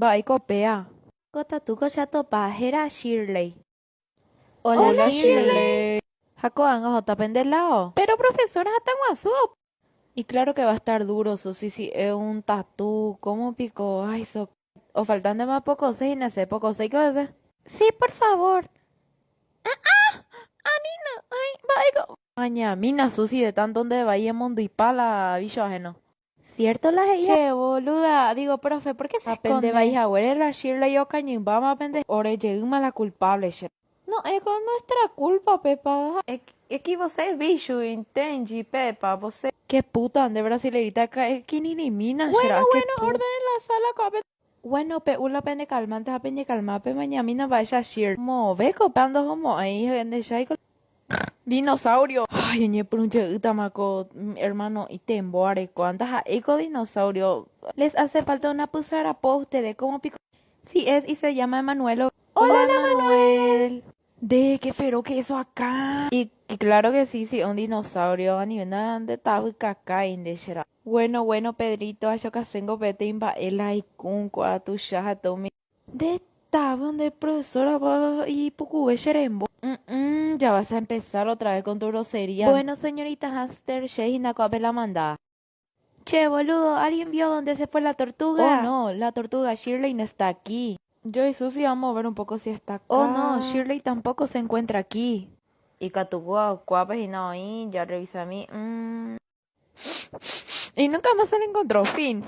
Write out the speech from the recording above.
Va y copia. Cota tuco chato pajera Shirley. Hola, Shirley. Shirley. Jaco ango jota pendelao. Pero profesora, hasta guazú. Y claro que va a estar duro, Susi, si es un tatú, ¿cómo pico? Ay, o faltan de más poco seis, no sé, poco seis, ¿qué va a hacer? Sí, por favor. Mañana, Susi, de tanto donde va y en mundo y pala, bicho ajeno. ¿Cierto la ella? Che, boluda, digo, profe, ¿por qué se Apende esconde? vai Güey, la Shirley o cañín, vamos a pende. Ore, lleguemos a la culpable, che. No, es con nuestra culpa, Pepa. Es que vos bicho, intengi, Pepa, vos. Qué puta, de brasileirita, es que ni mina, bueno, ordenen la sala, cope. Bueno, pe, ula pende calmante, a pende calma, pe, mañana vaya Shir. Mo, ve copando como ahí, de shai. Dinosaurio. Ay, oye, por un utamaco, hermano, y temboare, ¿cuántas a eco dinosaurio? Les hace falta una pulsera poste de cómo pico. Sí es, y se llama Emanuel. Hola, Emanuel. De qué fero que eso acá. Y claro que sí, sí, un dinosaurio a nivel de tabu caca indeshera. Bueno, Pedrito, ayo casengo vete imba el aikun kwa tu shaha tomi. De tabu donde profesora va y poco xerembo. Ya vas a empezar otra vez con tu grosería. Bueno, señorita Haster, Sheina, ¿cuál la manda? Che, boludo, ¿alguien vio dónde se fue la Oh, tortuga? no, la tortuga Shirley no está aquí. Yo y Susi vamos a ver un poco si está acá. Oh, no, Shirley tampoco se encuentra aquí. Y Catugua, cuapas y no, y ya revisa a mí. Y nunca más se le encontró, fin.